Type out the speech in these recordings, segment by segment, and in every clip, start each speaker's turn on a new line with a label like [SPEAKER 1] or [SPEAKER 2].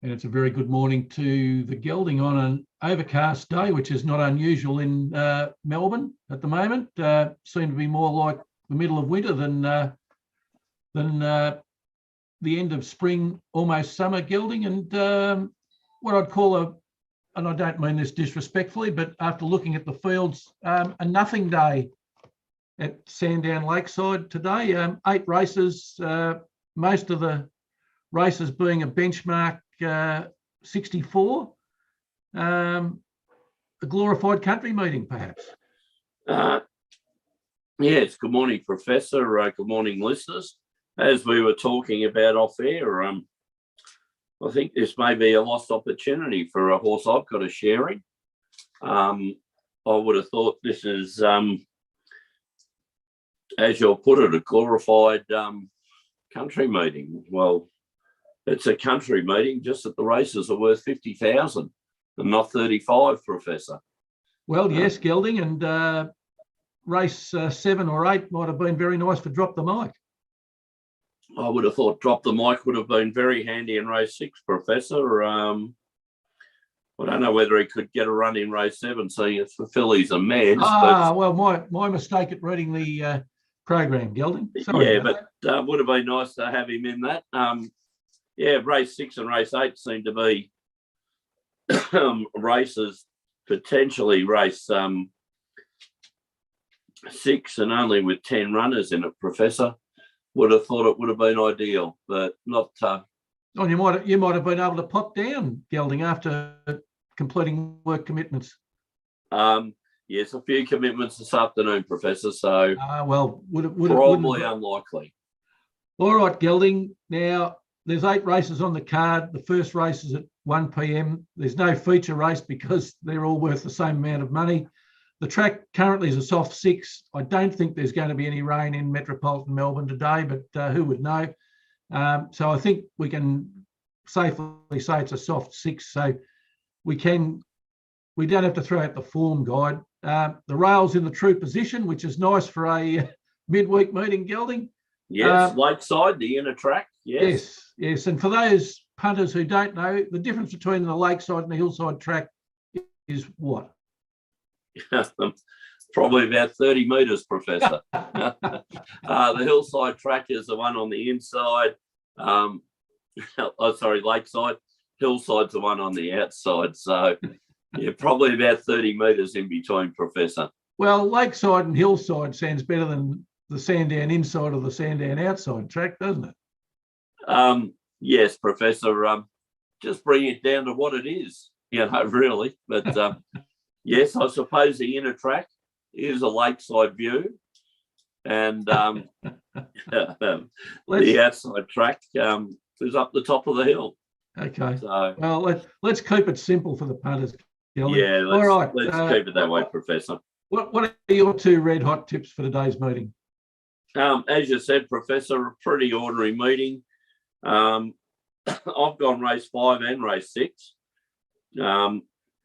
[SPEAKER 1] and it's a very good morning to the Gelding on an overcast day, which is not unusual in Melbourne at the moment. Seem to be more like the middle of winter than the end of spring, almost summer Gelding, and what I'd call and I don't mean this disrespectfully, but after looking at the fields, a nothing day at Sandown Lakeside today. 8 races, most of the races being a benchmark 64, a glorified country meeting, perhaps.
[SPEAKER 2] Yes, good morning, Professor. Good morning, listeners. As we were talking about off air, I think this may be a lost opportunity for a horse I've got a share in. I would have thought this is, as you'll put it, a glorified country meeting. Well, it's a country meeting, just that the races are worth 50,000 and not 35, Professor.
[SPEAKER 1] Well, yes, Gelding, and race 7 or 8 might have been very nice for Drop the Mic.
[SPEAKER 2] I would have thought Drop the Mic would have been very handy in race 6, Professor. I don't know whether he could get a run in race 7, seeing it's for fillies and mares.
[SPEAKER 1] Well, my mistake at reading the program, Gelding. Sorry.
[SPEAKER 2] Yeah, but would have been nice to have him in that. Race 6 and race 8 seem to be races, potentially race 6 and only with 10 runners in it, Professor. Would have thought it would have been ideal, but not.
[SPEAKER 1] Oh, you might have been able to pop down, Gelding, after completing work commitments.
[SPEAKER 2] Yes, a few commitments this afternoon, Professor. So probably unlikely.
[SPEAKER 1] All right, Gelding. Now there's 8 races on the card. The first race is at 1 p.m. There's no feature race because they're all worth the same amount of money. The track currently is a soft 6. I don't think there's going to be any rain in metropolitan Melbourne today, but who would know? So I think we can safely say it's a soft 6. So we don't have to throw out the form guide. The rail's in the true position, which is nice for a midweek meeting, Gelding.
[SPEAKER 2] Yes, Lakeside, the inner track.
[SPEAKER 1] Yes. And for those punters who don't know, the difference between the Lakeside and the hillside track is what?
[SPEAKER 2] Probably about 30 metres, Professor. The hillside track is the one on the inside. Lakeside. Hillside's the one on the outside. So, yeah, probably about 30 metres in between, Professor.
[SPEAKER 1] Well, Lakeside and hillside sounds better than the Sandown inside or the Sandown outside track, doesn't it?
[SPEAKER 2] Yes, Professor. Just bring it down to what it is, really. But yes, I suppose the inner track is a lakeside view, and the outside track is up the top of the hill.
[SPEAKER 1] Okay. So, well, let's keep it simple for the punters. Gelding.
[SPEAKER 2] Yeah,
[SPEAKER 1] all right.
[SPEAKER 2] Let's keep it that way, Professor.
[SPEAKER 1] What are your 2 red hot tips for today's meeting?
[SPEAKER 2] As you said, Professor, a pretty ordinary meeting. I've gone race 5 and race 6.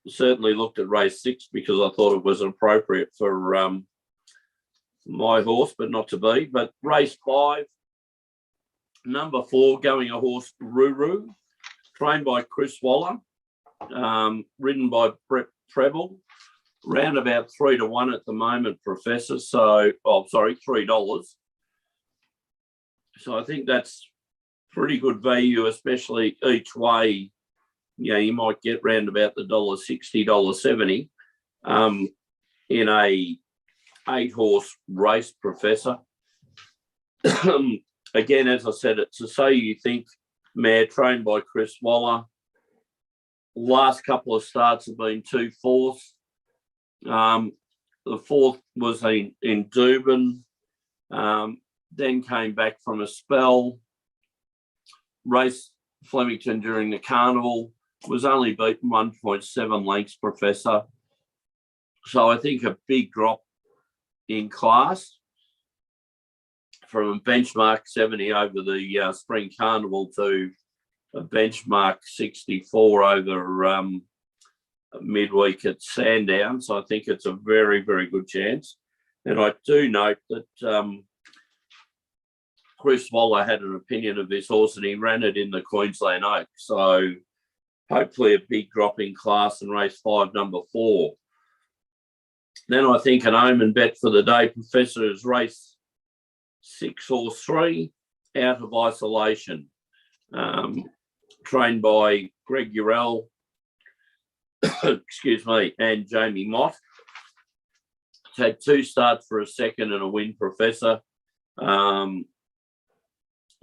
[SPEAKER 2] Certainly looked at race 6 because I thought it was appropriate for my horse, but not to be. But race 5, number 4, going a horse Ruru, trained by Chris Waller, ridden by Brett Preble, round about 3 to 1 at the moment, Professor. So, $3. So I think that's pretty good value, especially each way. You might get round about the $1.60, $1.70 in a 8-horse race, Professor. Again, as I said, it's a So You Think mare trained by Chris Waller. Last couple of starts have been 2 fourths. The 4th was in Dubin, then came back from a spell. Raced Flemington during the carnival, was only beaten 1.7 lengths, Professor. So I think a big drop in class from a benchmark 70 over the spring carnival to a benchmark 64 over midweek at Sandown. So I think it's a very, very good chance. And I do note that Chris Waller had an opinion of this horse and he ran it in the Queensland Oaks. So hopefully a big drop in class, and race 5, number 4. Then I think an omen bet for the day, Professor, is race 6 horse 3, Out of Isolation, trained by Greg Urell, excuse me, and Jamie Mott. It's had 2 starts for a second and a win, Professor.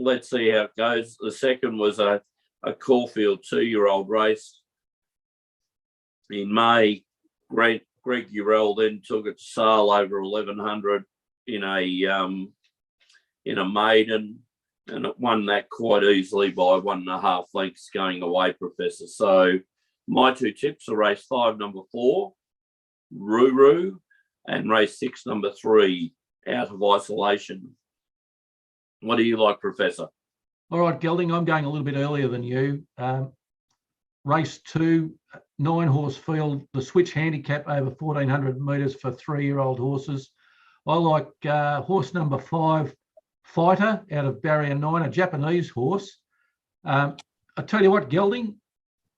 [SPEAKER 2] Let's see how it goes. The second was a Caulfield 2-year-old race in May. Greg Urell then took it to sale over 1,100 in a maiden, and it won that quite easily by 1.5 lengths going away, Professor. So my 2 tips are race 5, number 4, Ruru, and race 6, number 3, Out of Isolation. What do you like, Professor?
[SPEAKER 1] All right, Gelding, I'm going a little bit earlier than you. Race 2, 9-horse field, the switch handicap over 1,400 metres for 3-year-old horses. I like horse number 5, Fighter, out of barrier 9, a Japanese horse. I tell you what, Gelding,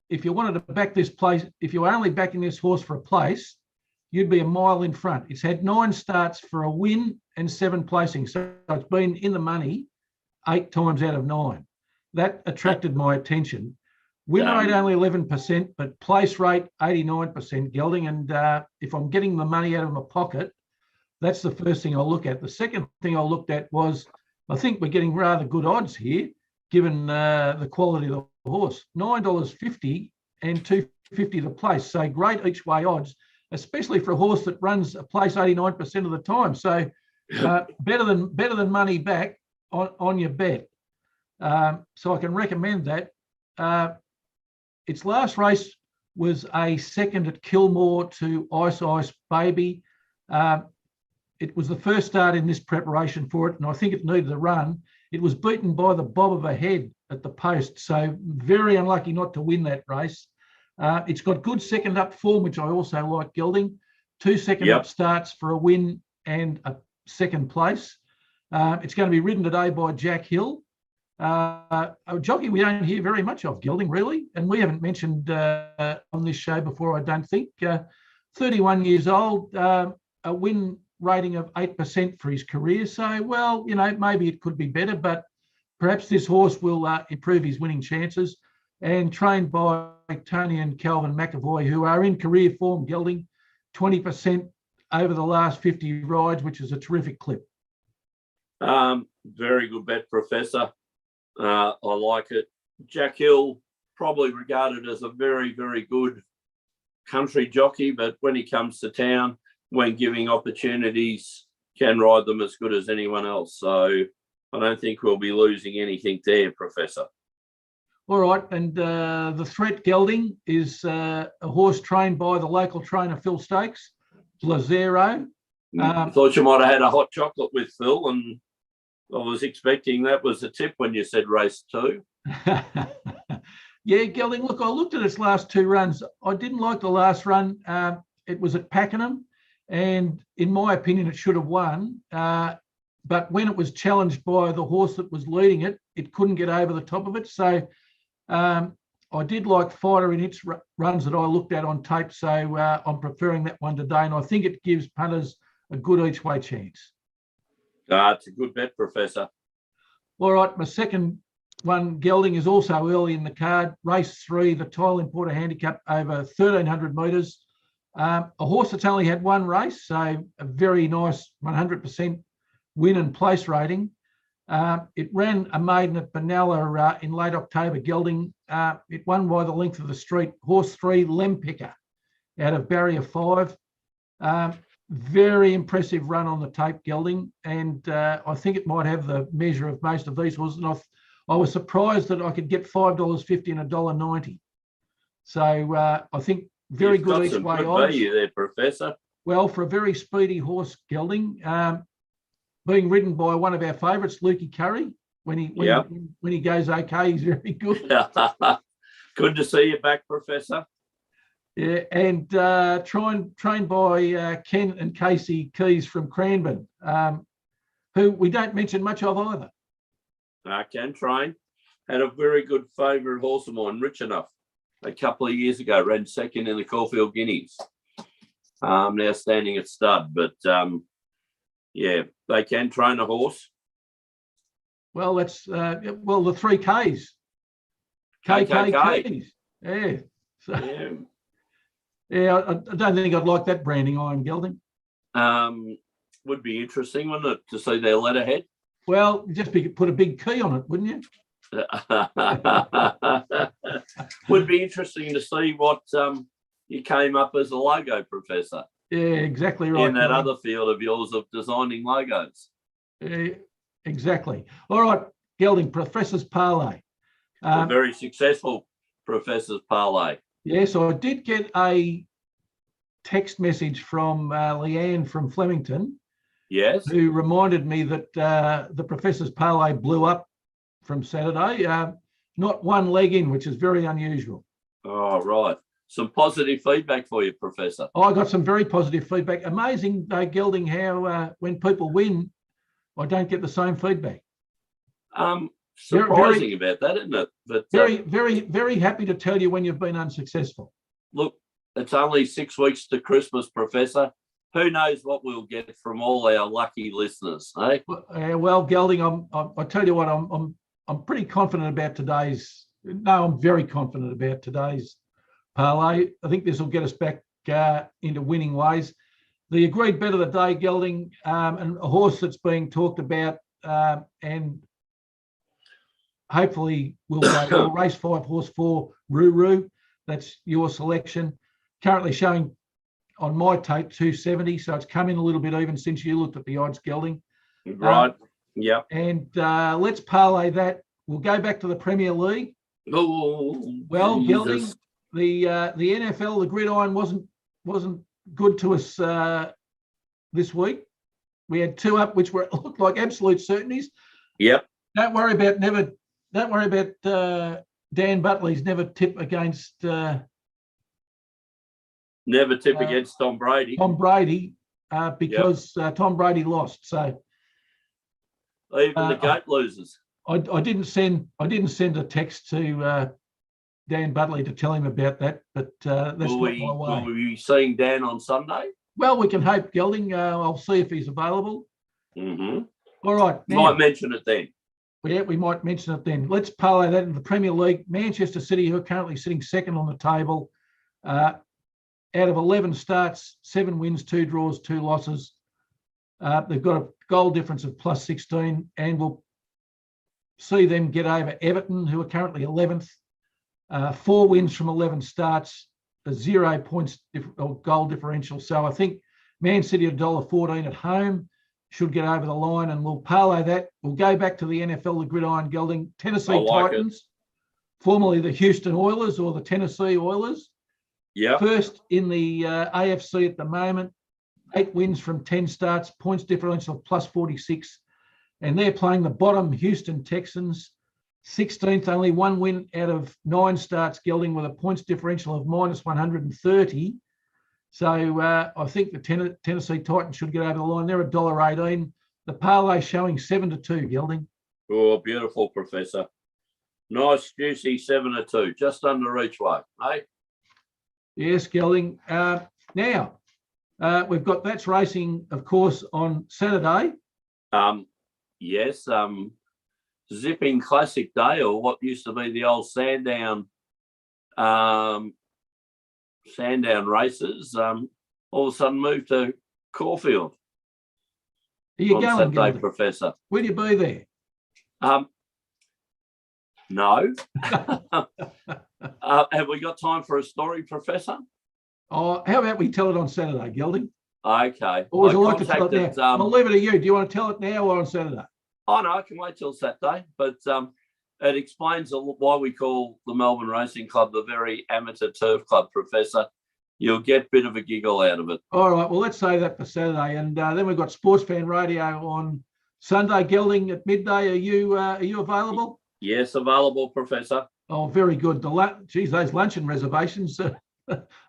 [SPEAKER 1] if you wanted to back this place, if you were only backing this horse for a place, you'd be a mile in front. It's had 9 starts for a win and 7 placings. So it's been in the money 8 times out of 9. That attracted my attention. Win rate only 11%, but place rate 89%, Gelding. And if I'm getting the money out of my pocket, that's the first thing I'll look at. The second thing I looked at was, I think we're getting rather good odds here, given the quality of the horse. $9.50 and $2.50 the place. So great each way odds, especially for a horse that runs a place 89% of the time. So better than money back on your bet. So I can recommend that. Its last race was a second at Kilmore to Ice Baby. It was the first start in this preparation for it, and I think it needed a run. It was beaten by the bob of a head at the post, so very unlucky not to win that race. It's got good second up form, which I also like, Gelding. 2 second up starts for a win and a second place. It's going to be ridden today by Jack Hill, a jockey we don't hear very much of, Gelding, really, and we haven't mentioned on this show before, I don't think. 31 years old, a win rating of 8% for his career. So, well, you know, maybe it could be better, but perhaps this horse will improve his winning chances. And trained by Tony and Calvin McAvoy, who are in career form, Gelding, 20% over the last 50 rides, which is a terrific clip.
[SPEAKER 2] Very good bet, Professor. I like it. Jack Hill, probably regarded as a very, very good country jockey, but when he comes to town, when giving opportunities, can ride them as good as anyone else. So I don't think we'll be losing anything there, Professor.
[SPEAKER 1] All right, and the threat, Gelding, is a horse trained by the local trainer, Phil Stokes, Lazero.
[SPEAKER 2] Thought you might have had a hot chocolate with Phil, and I was expecting that was a tip when you said race 2.
[SPEAKER 1] Yeah, Gelding, look, I looked at its last 2 runs. I didn't like the last run. It was at Pakenham, and in my opinion, it should have won. But when it was challenged by the horse that was leading it, it couldn't get over the top of it. So I did like Fighter in its runs that I looked at on tape. So I'm preferring that one today, and I think it gives punters a good each way chance.
[SPEAKER 2] It's a good bet, Professor.
[SPEAKER 1] All right, my second one, Gelding, is also early in the card. Race 3, the Tile Importer Handicap over 1,300 metres. A horse that's only had 1 race, so a very nice 100% win and place rating. It ran a maiden at Benalla in late October, Gelding. It won by the length of the street. Horse 3, Lempicker, out of barrier 5. Very impressive run on the tape, Gelding, and I think it might have the measure of most of these horses. And I was surprised that I could get $5.50 and $1.90. So I think very good each way odds.
[SPEAKER 2] Value there, Professor.
[SPEAKER 1] Well, for a very speedy horse, Gelding, being ridden by one of our favourites, Lukey Curry. When he goes okay, he's very good.
[SPEAKER 2] Good to see you back, Professor.
[SPEAKER 1] Yeah, and trained by Ken and Casey Keys from Cranbourne, who we don't mention much of either.
[SPEAKER 2] Ken train. Had a very good favourite horse of mine, Rich Enough. a couple of years ago, ran second in the Caulfield Guineas. Now standing at stud, but yeah, they can train a horse.
[SPEAKER 1] Well, that's the 3Ks. KKKs. Yeah. So, yeah, I don't think I'd like that branding, Iron Gelding.
[SPEAKER 2] Would be interesting, wouldn't it, to see their letterhead?
[SPEAKER 1] Well, just put a big key on it, wouldn't you?
[SPEAKER 2] Would be interesting to see what you came up as a logo, Professor.
[SPEAKER 1] Yeah, exactly right.
[SPEAKER 2] In that other field of yours of designing logos.
[SPEAKER 1] Exactly. All right, Gelding, Professor's Parlay.
[SPEAKER 2] A very successful Professor's Parlay.
[SPEAKER 1] Yes, I did get a text message from Leanne from Flemington.
[SPEAKER 2] Yes.
[SPEAKER 1] Who reminded me that the Professor's Parlay blew up from Saturday. Not one leg in, which is very unusual.
[SPEAKER 2] Oh, right. Some positive feedback for you, Professor.
[SPEAKER 1] I got some very positive feedback. Amazing, Gelding, how when people win, I don't get the same feedback.
[SPEAKER 2] Surprising about that, isn't it? But
[SPEAKER 1] very happy to tell you when you've been unsuccessful.
[SPEAKER 2] Look, it's only 6 weeks to Christmas, Professor. Who knows what we'll get from all our lucky listeners, eh?
[SPEAKER 1] Well, Gelding, I tell you what, I'm pretty confident about today's. No, I'm very confident about today's parlay. I think this will get us back into winning ways. The agreed bet of the day, Gelding, and a horse that's being talked about, and hopefully we'll race 5, horse 4, Ruru. That's your selection. Currently showing on my tape 270, so it's come in a little bit even since you looked at the odds, Gelding.
[SPEAKER 2] Right. Yeah.
[SPEAKER 1] And let's parlay that. We'll go back to the Premier League.
[SPEAKER 2] Oh,
[SPEAKER 1] well,
[SPEAKER 2] Jesus.
[SPEAKER 1] Gelding, the NFL, the gridiron wasn't good to us this week. We had 2 up, which looked like absolute certainties.
[SPEAKER 2] Yep.
[SPEAKER 1] Don't worry about Dan Butley's never tip against.
[SPEAKER 2] Never tip against Tom Brady.
[SPEAKER 1] Tom Brady, because Tom Brady lost. So
[SPEAKER 2] even the GOAT loses.
[SPEAKER 1] I didn't send a text to Dan Butley to tell him about that, but that's not my way.
[SPEAKER 2] Will we be seeing Dan on Sunday?
[SPEAKER 1] Well, we can hope, Gelding. I'll see if he's available.
[SPEAKER 2] Mm-hmm.
[SPEAKER 1] All right.
[SPEAKER 2] Now, might mention it then.
[SPEAKER 1] Yeah, we might mention it then. Let's parlay that in the Premier League. Manchester City, who are currently sitting second on the table, out of 11 starts, 7 wins, 2 draws, 2 losses. They've got a goal difference of plus 16, and we'll see them get over Everton, who are currently 11th. 4 wins from 11 starts, a 0 points goal differential. So I think Man City $1.14 at home should get over the line, and we'll parlay that. We'll go back to the NFL, the gridiron, Gelding. Tennessee Titans, formerly the Houston Oilers or the Tennessee Oilers.
[SPEAKER 2] Yeah.
[SPEAKER 1] First in the AFC at the moment, 8 wins from 10 starts, points differential of plus 46. And they're playing the bottom Houston Texans, 16th, only 1 win out of 9 starts, Gelding, with a points differential of minus 130. So I think the Tennessee Titans should get over the line. They're $1.18. The parlay showing 7-2, Gelding.
[SPEAKER 2] Oh, beautiful, Professor. Nice, juicy 7-2, just under each way, eh?
[SPEAKER 1] Yes, Gelding. Now, we've got that's racing, of course, on Saturday.
[SPEAKER 2] Yes, Zipping Classic Day, or what used to be the old Sandown races, all of a sudden moved to Caulfield.
[SPEAKER 1] Are you
[SPEAKER 2] on
[SPEAKER 1] going,
[SPEAKER 2] Saturday,
[SPEAKER 1] Gelding?
[SPEAKER 2] Professor?
[SPEAKER 1] Will you be there?
[SPEAKER 2] No. Have we got time for a story, Professor?
[SPEAKER 1] Oh, how about we tell it on Saturday, Gelding?
[SPEAKER 2] Okay.
[SPEAKER 1] Or would you like to tell it now? I'll leave it to you. Do you want to tell it now or on Saturday?
[SPEAKER 2] Oh, no, I can wait till Saturday. But it explains why we call the Melbourne Racing Club the very amateur turf club, Professor. You'll get a bit of a giggle out of it.
[SPEAKER 1] All right. Well, let's say that for Saturday. And then we've got Sports Fan Radio on Sunday, Gelding, at midday. Are you available?
[SPEAKER 2] Yes, available, Professor.
[SPEAKER 1] Oh, very good. Geez, those luncheon reservations, they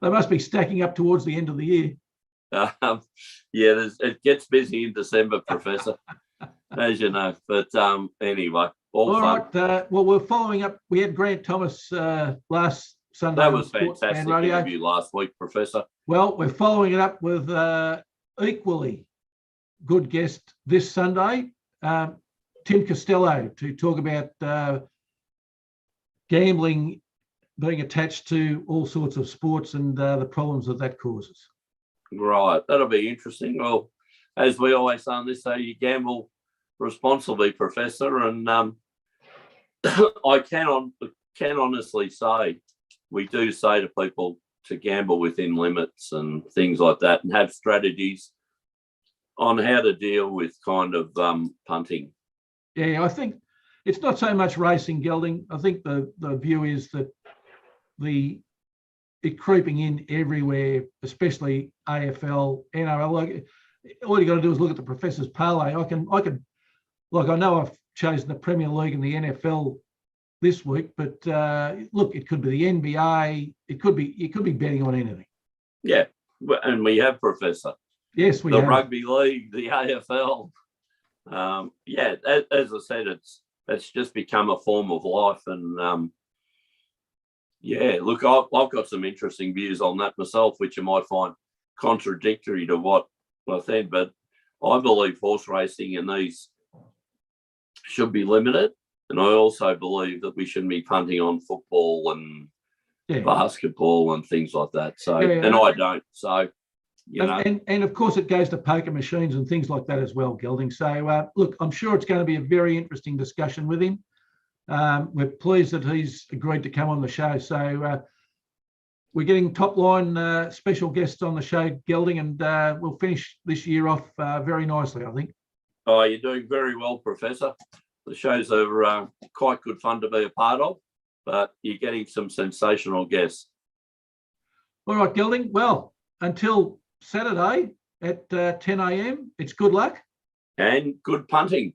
[SPEAKER 1] must be stacking up towards the end of the year.
[SPEAKER 2] It gets busy in December, Professor, as you know. But anyway, all fun.
[SPEAKER 1] Right. Well, we're following up. We had Grant Thomas last Sunday.
[SPEAKER 2] That
[SPEAKER 1] on
[SPEAKER 2] was
[SPEAKER 1] Sportsman
[SPEAKER 2] fantastic
[SPEAKER 1] Radio.
[SPEAKER 2] interview last week, Professor.
[SPEAKER 1] Well, we're following it up with equally good guest this Sunday, Tim Costello, to talk about gambling being attached to all sorts of sports and the problems that causes.
[SPEAKER 2] Right, that'll be interesting. Well, as we always say on this, so you gamble responsibly, Professor, and I can honestly say we do say to people to gamble within limits and things like that, and have strategies on how to deal with kind of punting.
[SPEAKER 1] Yeah, I think it's not so much racing, Gelding. I think the view is that it creeping in everywhere, especially AFL, NRL. Like, all you got to do is look at the Professor's Parlay. I can like, I know I've chosen the Premier League and the NFL this week, but look, it could be the NBA. You could be betting on anything.
[SPEAKER 2] Yeah, and we have, Professor.
[SPEAKER 1] Yes, we
[SPEAKER 2] the
[SPEAKER 1] have.
[SPEAKER 2] rugby league, the AFL. Yeah, as I said, it's just become a form of life, and yeah, look, I've got some interesting views on that myself, which you might find contradictory to what I said, but I believe horse racing and these should be limited, and I also believe that we shouldn't be punting on football and basketball and things like that. So, and I don't. So, you know,
[SPEAKER 1] and of course, it goes to poker machines and things like that as well, Gelding. So, look, I'm sure it's going to be a very interesting discussion with him. We're pleased that he's agreed to come on the show. So we're getting top line special guests on the show, Gelding, and we'll finish this year off very nicely, I think.
[SPEAKER 2] Oh, you're doing very well, Professor. The shows are quite good fun to be a part of, but you're getting some sensational guests.
[SPEAKER 1] All right, Gelding. Well, until Saturday at 10 a.m., it's good luck.
[SPEAKER 2] And good punting.